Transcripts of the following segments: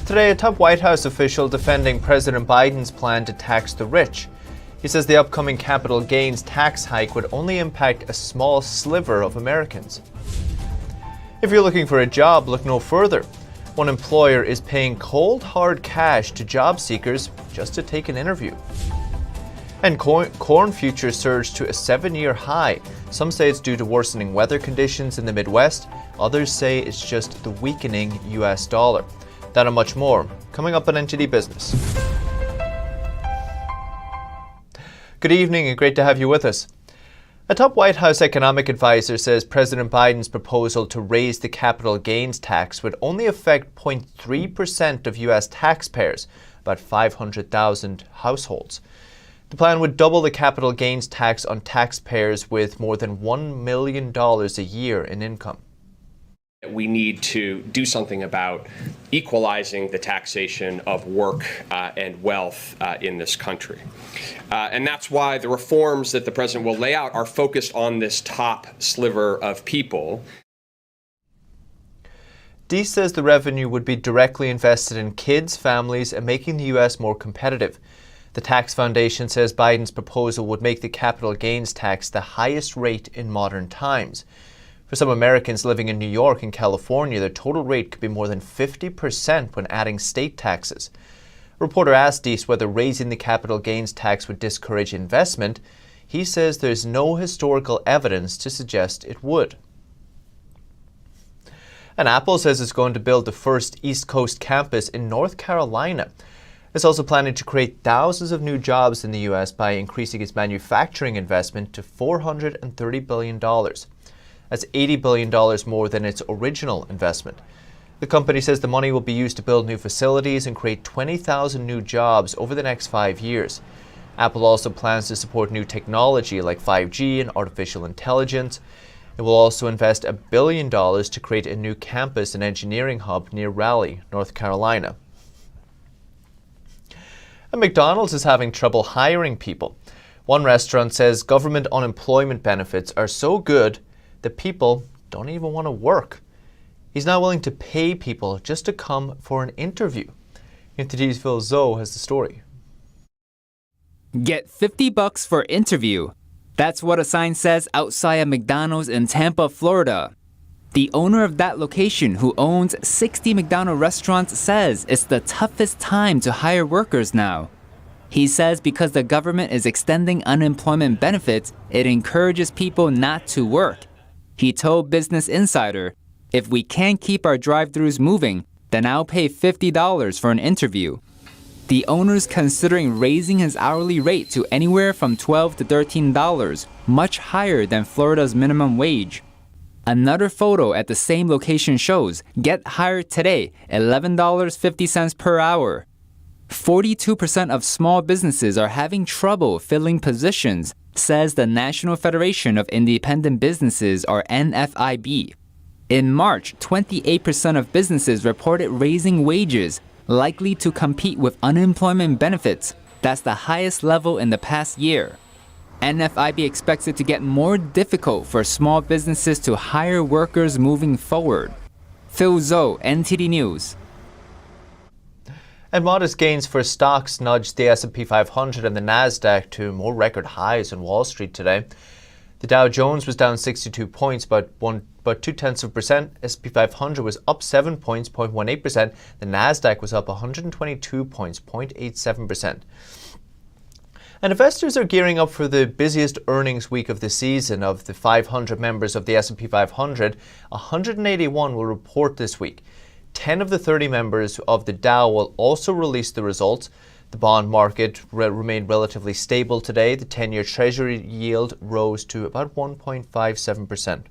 Today, a top White House official defending President Biden's plan to tax the rich. He says the upcoming capital gains tax hike would only impact a small sliver of Americans. If you're looking for a job, look no further. One employer is paying cold, hard cash to job seekers just to take an interview. And corn futures surged to a 7-year high. Some say it's due to worsening weather conditions in the Midwest. Others say it's just the weakening US dollar. That and much more, coming up on NTD Business. Good evening and great to have you with us. A top White House economic advisor says President Biden's proposal to raise the capital gains tax would only affect 0.3% of US taxpayers, about 500,000 households. The plan would double the capital gains tax on taxpayers with more than $1 million a year in income. We need to do something about equalizing the taxation of work and wealth in this country. And that's why the reforms that the president will lay out are focused on this top sliver of people. Dee says the revenue would be directly invested in kids, families, and making the U.S. more competitive. The Tax Foundation says Biden's proposal would make the capital gains tax the highest rate in modern times. For some Americans living in New York and California, the total rate could be more than 50% when adding state taxes. A reporter asked Deese whether raising the capital gains tax would discourage investment. He says there's no historical evidence to suggest it would. And Apple says it's going to build the first East Coast campus in North Carolina. It's also planning to create thousands of new jobs in the U.S. by increasing its manufacturing investment to $430 billion. That's $80 billion more than its original investment. The company says the money will be used to build new facilities and create 20,000 new jobs over the next 5 years. Apple also plans to support new technology like 5G and artificial intelligence. It will also invest $1 billion to create a new campus and engineering hub near Raleigh, North Carolina. And McDonald's is having trouble hiring people. One restaurant says government unemployment benefits are so good that people don't even want to work. He's not willing to pay people just to come for an interview. NTD's Phil Zoe has the story. Get $50 for interview. That's what a sign says outside a McDonald's in Tampa, Florida. The owner of that location, who owns 60 McDonald's restaurants, says it's the toughest time to hire workers now. He says because the government is extending unemployment benefits, it encourages people not to work. He told Business Insider, "If we can't keep our drive-thrus moving, then I'll pay $50 for an interview." The owner's considering raising his hourly rate to anywhere from $12 to $13, much higher than Florida's minimum wage. Another photo at the same location shows, get hired today, $11.50 per hour. 42% of small businesses are having trouble filling positions, says the National Federation of Independent Businesses, or NFIB. In March, 28% of businesses reported raising wages, likely to compete with unemployment benefits. That's the highest level in the past year. NFIB expects it to get more difficult for small businesses to hire workers moving forward. Phil Zoe, NTD News. And modest gains for stocks nudged the S&P 500 and the Nasdaq to more record highs on Wall Street today. The Dow Jones was down 62 points, about 0.2%. S&P 500 was up 7 points, 0.18%. The Nasdaq was up 122 points, 0.87%. And investors are gearing up for the busiest earnings week of the season. Of the 500 members of the S&P 500, 181 will report this week. 10 of the 30 members of the Dow will also release the results. The bond market remained relatively stable today. The 10-year Treasury yield rose to about 1.57%.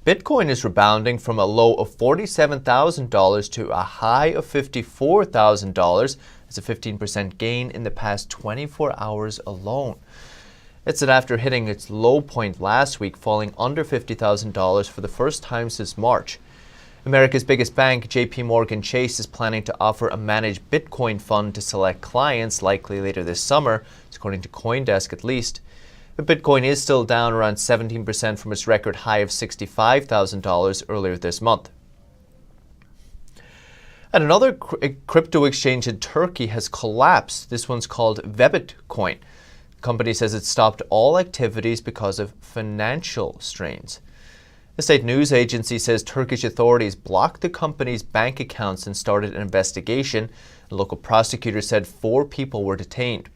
Bitcoin is rebounding from a low of $47,000 to a high of $54,000. It's a 15% gain in the past 24 hours alone. It's after hitting its low point last week, falling under $50,000 for the first time since March. America's biggest bank, JPMorgan Chase, is planning to offer a managed Bitcoin fund to select clients, likely later this summer, according to CoinDesk at least. But Bitcoin is still down around 17% from its record high of $65,000 earlier this month. And another crypto exchange in Turkey has collapsed. This one's called Vebitcoin. The company says it stopped all activities because of financial strains. The state news agency says Turkish authorities blocked the company's bank accounts and started an investigation. A local prosecutor said 4 people were detained.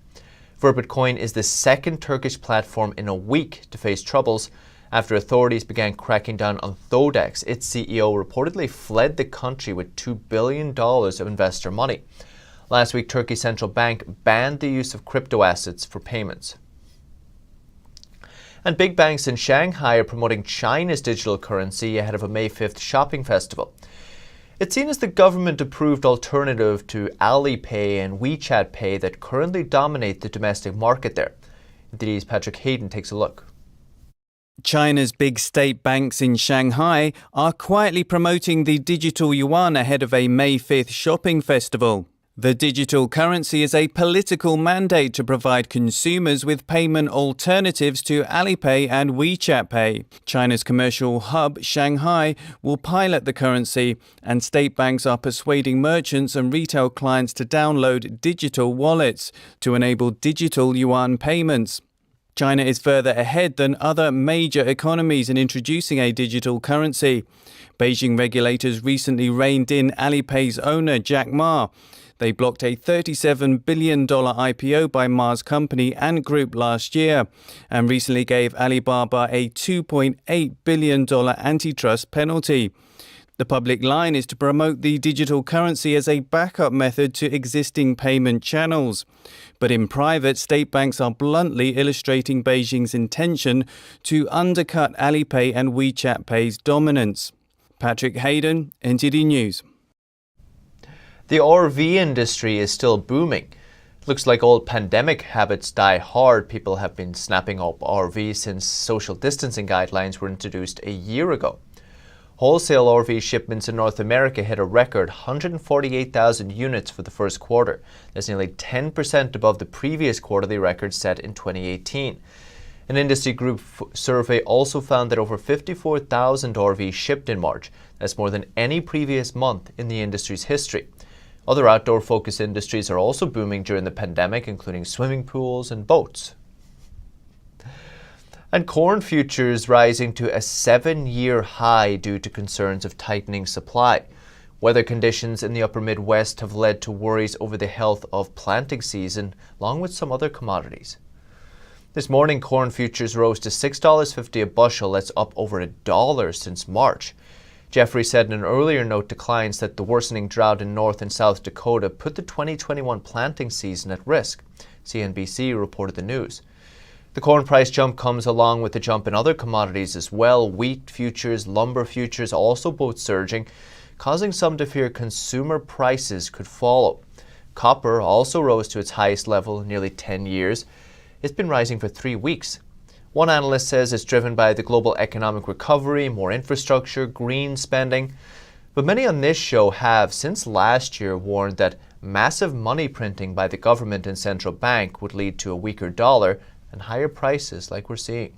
Vebitcoin is the second Turkish platform in a week to face troubles after authorities began cracking down on Thodex. Its CEO reportedly fled the country with $2 billion of investor money. Last week, Turkey's central bank banned the use of crypto assets for payments. And big banks in Shanghai are promoting China's digital currency ahead of a May 5th shopping festival. It's seen as the government-approved alternative to Alipay and Wechat Pay that currently dominate the domestic market there. NTD's Patrick Hayden takes a look. China's big state banks in Shanghai are quietly promoting the digital yuan ahead of a May 5th shopping festival. The digital currency is a political mandate to provide consumers with payment alternatives to Alipay and Wechat Pay. China's commercial hub, Shanghai, will pilot the currency, and state banks are persuading merchants and retail clients to download digital wallets to enable digital yuan payments. China is further ahead than other major economies in introducing a digital currency. Beijing regulators recently reined in Alipay's owner, Jack Ma. They blocked a $37 billion IPO by Ma's company Ant Group last year and recently gave Alibaba a $2.8 billion antitrust penalty. The public line is to promote the digital currency as a backup method to existing payment channels. But in private, state banks are bluntly illustrating Beijing's intention to undercut Alipay and Wechat Pay's dominance. Patrick Hayden, NTD News. The RV industry is still booming. It looks like old pandemic habits die hard. People have been snapping up RVs since social distancing guidelines were introduced a year ago. Wholesale RV shipments in North America hit a record 148,000 units for the first quarter. That's nearly 10% above the previous quarterly record set in 2018. An industry group survey also found that over 54,000 RVs shipped in March. That's more than any previous month in the industry's history. Other outdoor-focused industries are also booming during the pandemic, including swimming pools and boats. And corn futures rising to a 7-year high due to concerns of tightening supply. Weather conditions in the upper Midwest have led to worries over the health of planting season, along with some other commodities. This morning, corn futures rose to $6.50 a bushel. That's up over $1 since March. Jeffrey said in an earlier note to clients that the worsening drought in North and South Dakota put the 2021 planting season at risk. CNBC reported the news. The corn price jump comes along with the jump in other commodities as well. Wheat futures, lumber futures also both surging, causing some to fear consumer prices could follow. Copper also rose to its highest level in nearly 10 years. It's been rising for 3 weeks. One analyst says it's driven by the global economic recovery, more infrastructure, green spending. But many on this show have, since last year, warned that massive money printing by the government and central bank would lead to a weaker dollar and higher prices like we're seeing.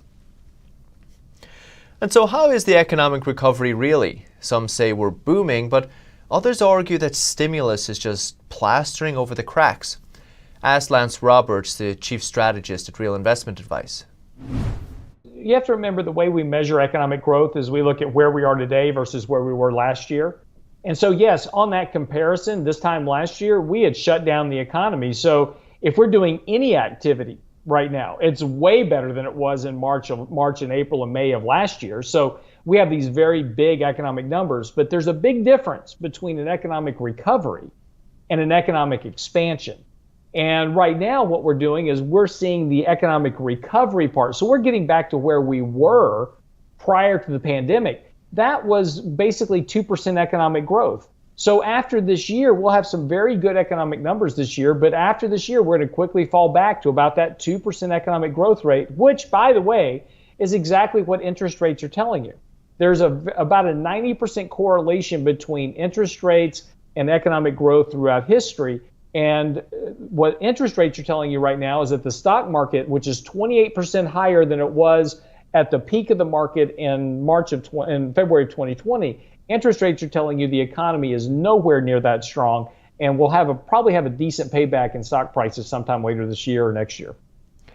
And so how is the economic recovery really? Some say we're booming, but others argue that stimulus is just plastering over the cracks. Ask Lance Roberts, the chief strategist at Real Investment Advice. You have to remember the way we measure economic growth is we look at where we are today versus where we were last year. And so, yes, on that comparison, this time last year, we had shut down the economy. So if we're doing any activity right now, it's way better than it was in March and April and May of last year. So we have these very big economic numbers, but there's a big difference between an economic recovery and an economic expansion. And right now, what we're doing is we're seeing the economic recovery part. So we're getting back to where we were prior to the pandemic. That was basically 2% economic growth. So after this year, we'll have some very good economic numbers this year. But after this year, we're going to quickly fall back to about that 2% economic growth rate, which, by the way, is exactly what interest rates are telling you. There's about a 90% correlation between interest rates and economic growth throughout history. And what interest rates are telling you right now is that the stock market, which is 28% higher than it was at the peak of the market in February of 2020, Interest rates are telling you the economy is nowhere near that strong, and we'll probably have a decent payback in stock prices sometime later this year or next year.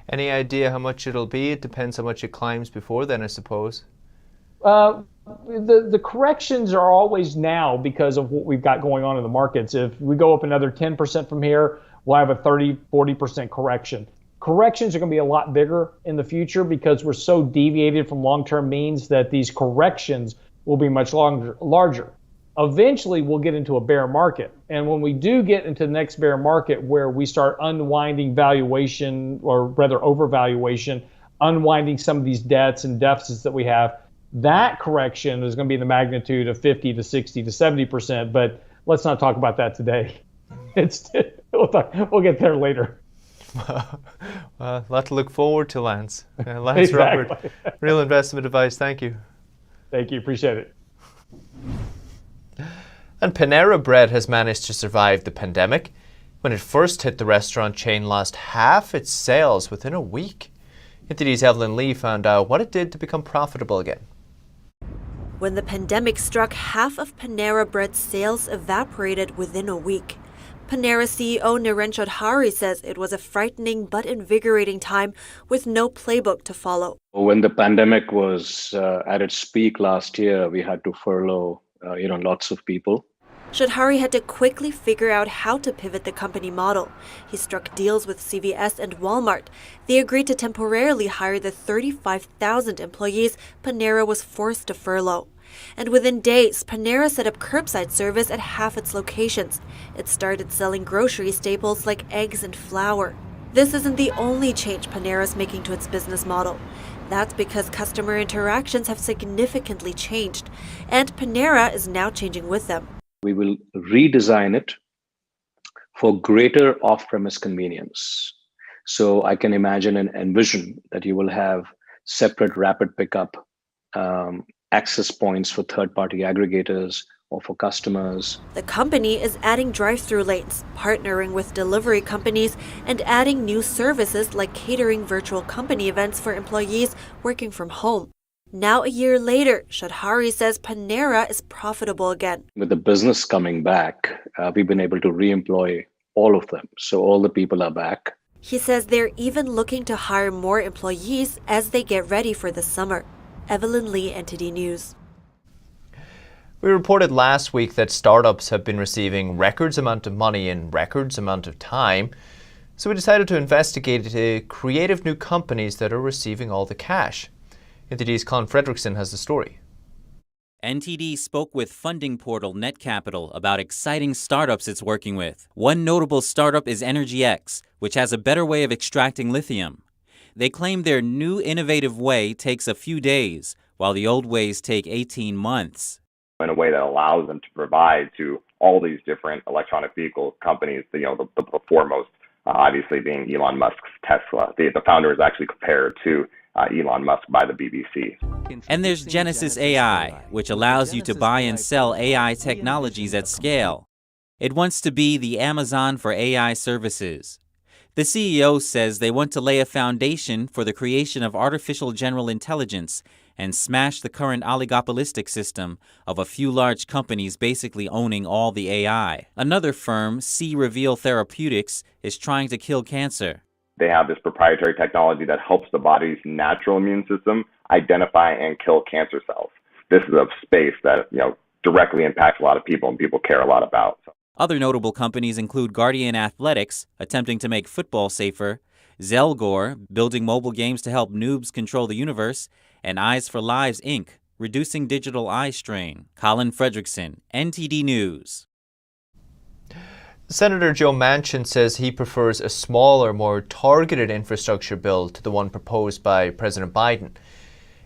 Any idea how much it'll be? It depends how much it climbs before then, I suppose. The corrections are always now because of what we've got going on in the markets. If we go up another 10% from here, we'll have a 40% correction. Corrections are going to be a lot bigger in the future because we're so deviated from long-term means that these corrections will be much larger. Eventually, we'll get into a bear market. And when we do get into the next bear market where we start unwinding valuation, or rather overvaluation, unwinding some of these debts and deficits that we have, that correction is going to be the magnitude of 50 to 60 to 70%. But let's not talk about that today. We'll get there later. A lot to look forward to, Lance. Lance Exactly. Robert, Real Investment Advice, thank you. Thank you, appreciate it. And Panera Bread has managed to survive the pandemic. When it first hit, the restaurant chain lost half its sales within a week. NTD's Evelyn Lee found out what it did to become profitable again. When the pandemic struck, half of Panera Bread's sales evaporated within a week. Panera CEO Niren Chaudhary says it was a frightening but invigorating time with no playbook to follow. When the pandemic was at its peak last year, we had to furlough lots of people. Chaudhary had to quickly figure out how to pivot the company model. He struck deals with CVS and Walmart. They agreed to temporarily hire the 35,000 employees Panera was forced to furlough. And within days, Panera set up curbside service at half its locations. It started selling grocery staples like eggs and flour. This isn't the only change Panera's making to its business model. That's because customer interactions have significantly changed, and Panera is now changing with them. We will redesign it for greater off-premise convenience. So I can imagine and envision that you will have separate rapid pickup access points for third-party aggregators or for customers. The company is adding drive-through lanes, partnering with delivery companies, and adding new services like catering virtual company events for employees working from home. Now, a year later, Chaudhary says Panera is profitable again. With the business coming back, we've been able to re-employ all of them. So all the people are back. He says they're even looking to hire more employees as they get ready for the summer. Evelyn Lee, NTD News. We reported last week that startups have been receiving records amount of money in records amount of time. So we decided to investigate the creative new companies that are receiving all the cash. NTD's Colin Fredrickson has the story. NTD spoke with funding portal NetCapital about exciting startups it's working with. One notable startup is EnergyX, which has a better way of extracting lithium. They claim their new innovative way takes a few days, while the old ways take 18 months. In a way that allows them to provide to all these different electronic vehicle companies, the foremost, obviously being Elon Musk's Tesla. The founder is actually compared to Elon Musk by the BBC. And there's Genesis AI, which allows you to buy and sell AI technologies at scale. It wants to be the Amazon for AI services. The CEO says they want to lay a foundation for the creation of artificial general intelligence and smash the current oligopolistic system of a few large companies basically owning all the AI. Another firm, C-Reveal Therapeutics, is trying to kill cancer. They have this proprietary technology that helps the body's natural immune system identify and kill cancer cells. This is a space that directly impacts a lot of people and people care a lot about. Other notable companies include Guardian Athletics, attempting to make football safer, Zelgor, building mobile games to help noobs control the universe, and Eyes for Lives, Inc., reducing digital eye strain. Colin Fredrickson, NTD News. Senator Joe Manchin says he prefers a smaller, more targeted infrastructure bill to the one proposed by President Biden.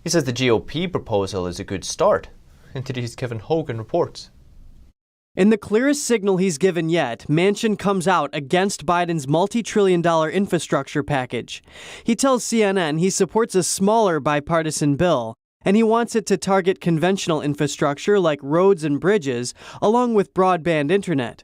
He says the GOP proposal is a good start. NTD's Kevin Hogan reports. In the clearest signal he's given yet, Manchin comes out against Biden's multi-trillion-dollar infrastructure package. He tells CNN he supports a smaller bipartisan bill, and he wants it to target conventional infrastructure like roads and bridges, along with broadband internet.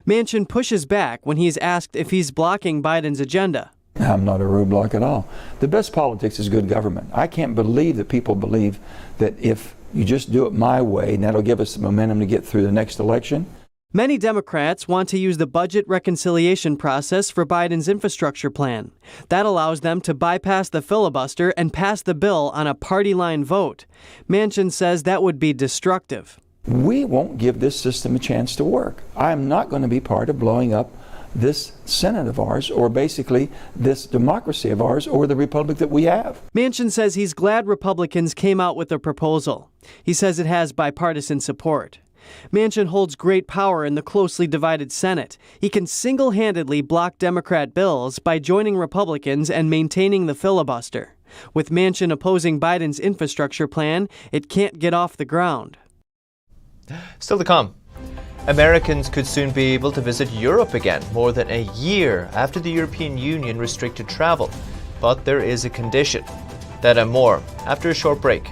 Manchin pushes back when he's asked if he's blocking Biden's agenda. I'm not a roadblock at all. The best politics is good government. I can't believe that people believe that if you just do it my way, and that'll give us the momentum to get through the next election. Many Democrats want to use the budget reconciliation process for Biden's infrastructure plan. That allows them to bypass the filibuster and pass the bill on a party line vote. Manchin says that would be destructive. We won't give this system a chance to work. I'm not going to be part of blowing up this Senate of ours, or basically this democracy of ours, or the republic that we have. Manchin says he's glad Republicans came out with a proposal. He says it has bipartisan support. Manchin holds great power in the closely divided Senate. He can single-handedly block Democrat bills by joining Republicans and maintaining the filibuster. With Manchin opposing Biden's infrastructure plan, it can't get off the ground. Still to come. Americans could soon be able to visit Europe again, more than a year after the European Union restricted travel. But there is a condition. That and more after a short break.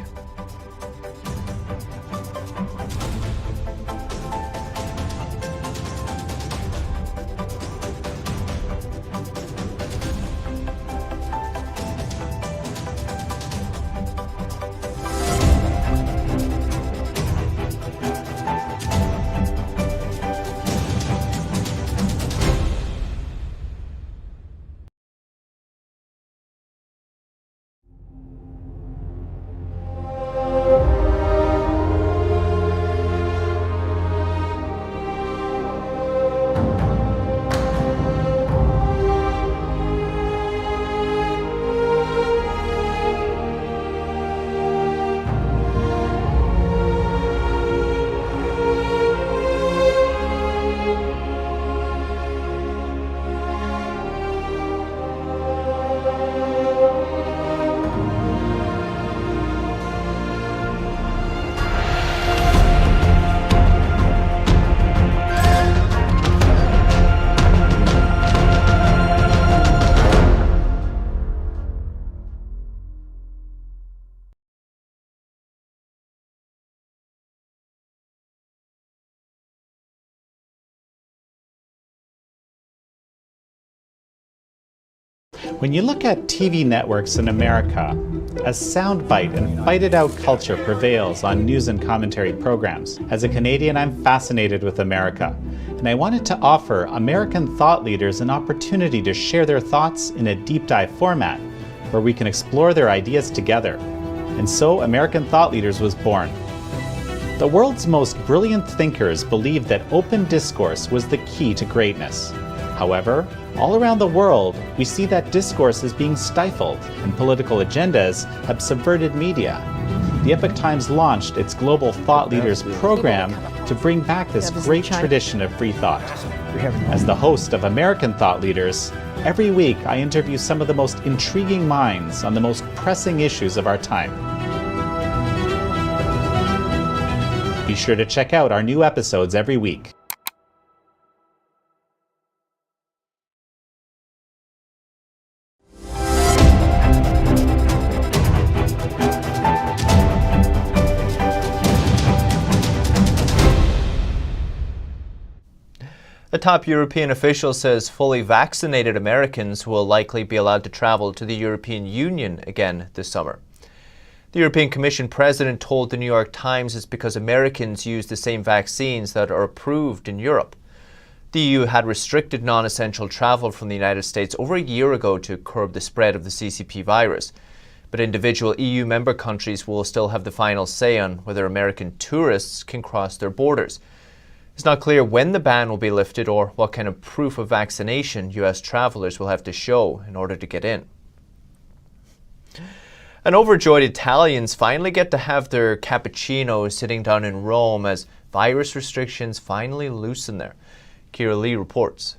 When you look at TV networks in America, a soundbite and fight-it-out culture prevails on news and commentary programs. As a Canadian, I'm fascinated with America, and I wanted to offer American thought leaders an opportunity to share their thoughts in a deep dive format, where we can explore their ideas together. And so American Thought Leaders was born. The world's most brilliant thinkers believed that open discourse was the key to greatness. However, all around the world, we see that discourse is being stifled, and political agendas have subverted media. The Epoch Times launched its Global Thought Leaders program to bring back this great tradition of free thought. As the host of American Thought Leaders, every week I interview some of the most intriguing minds on the most pressing issues of our time. Be sure to check out our new episodes every week. A top European official says fully vaccinated Americans will likely be allowed to travel to the European Union again this summer. The European Commission president told the New York Times it's because Americans use the same vaccines that are approved in Europe. The EU had restricted non-essential travel from the United States over a year ago to curb the spread of the CCP virus. But individual EU member countries will still have the final say on whether American tourists can cross their borders. It's not clear when the ban will be lifted or what kind of proof of vaccination US travelers will have to show in order to get in. And overjoyed Italians finally get to have their cappuccino sitting down in Rome as virus restrictions finally loosen there. Kira Lee reports.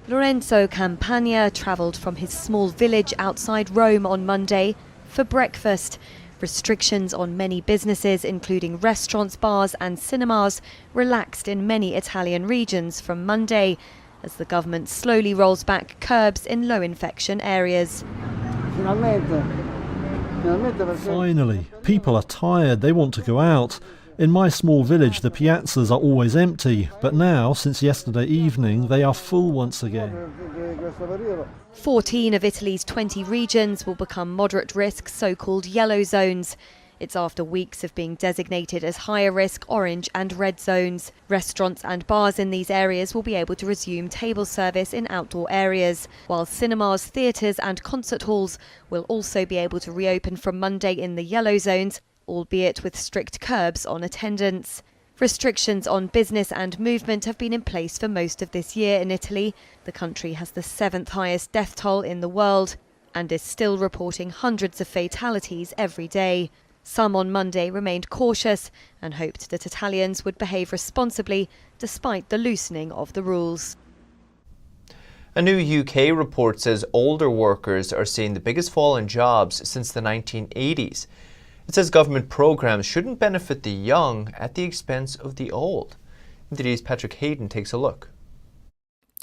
Lorenzo Campagna travelled from his small village outside Rome on Monday for breakfast. Restrictions on many businesses, including restaurants, bars and cinemas, relaxed in many Italian regions from Monday, as the government slowly rolls back curbs in low-infection areas. Finally, people are tired, they want to go out. In my small village, the piazzas are always empty, but now, since yesterday evening, they are full once again. 14 of Italy's 20 regions will become moderate risk, so-called yellow zones. It's after weeks of being designated as higher risk, orange and red zones. Restaurants and bars in these areas will be able to resume table service in outdoor areas, while cinemas, theatres and concert halls will also be able to reopen from Monday in the yellow zones, albeit with strict curbs on attendance. Restrictions on business and movement have been in place for most of this year in Italy. The country has the 7th highest death toll in the world and is still reporting hundreds of fatalities every day. Some on Monday remained cautious and hoped that Italians would behave responsibly despite the loosening of the rules. A new UK report says older workers are seeing the biggest fall in jobs since the 1980s. It says government programmes shouldn't benefit the young at the expense of the old. NTD's Patrick Hayden takes a look.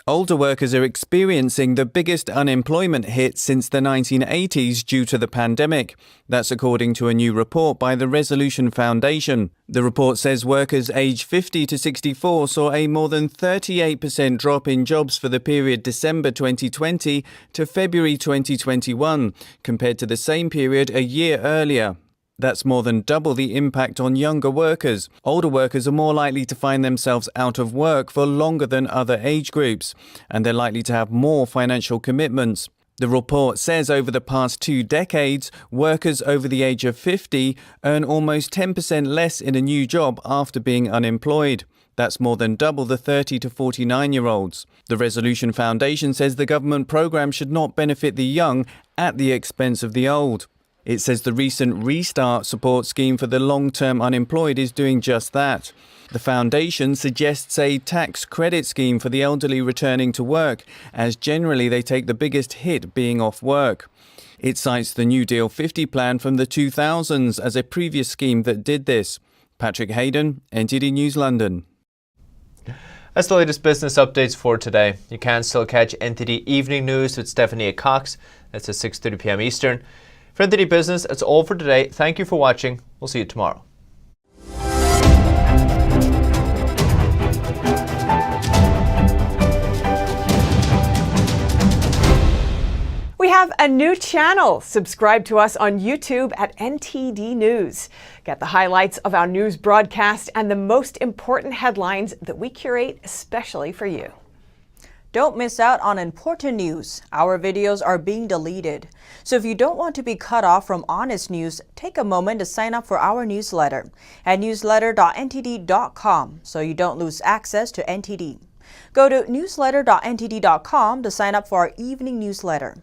Older workers are experiencing the biggest unemployment hit since the 1980s due to the pandemic. That's according to a new report by the Resolution Foundation. The report says workers aged 50 to 64 saw a more than 38% drop in jobs for the period December 2020 to February 2021, compared to the same period a year earlier. That's more than double the impact on younger workers. Older workers are more likely to find themselves out of work for longer than other age groups, and they're likely to have more financial commitments. The report says over the past 2 decades, workers over the age of 50 earn almost 10% less in a new job after being unemployed. That's more than double the 30 to 49-year-olds. The Resolution Foundation says the government programme should not benefit the young at the expense of the old. It says the recent Restart support scheme for the long-term unemployed is doing just that. The foundation suggests a tax credit scheme for the elderly returning to work, as generally they take the biggest hit being off work. It cites the New Deal 50 plan from the 2000s as a previous scheme that did this. Patrick Hayden, NTD News London. That's the latest business updates for today. You can still catch NTD Evening News with Stephanie Cox. That's at 6:30 p.m. Eastern. For NTD Business, that's all for today. Thank you for watching. We'll see you tomorrow. We have a new channel. Subscribe to us on YouTube at NTD News. Get the highlights of our news broadcast and the most important headlines that we curate especially for you. Don't miss out on important news. Our videos are being deleted. So if you don't want to be cut off from honest news, take a moment to sign up for our newsletter at newsletter.ntd.com so you don't lose access to NTD. Go to newsletter.ntd.com to sign up for our evening newsletter.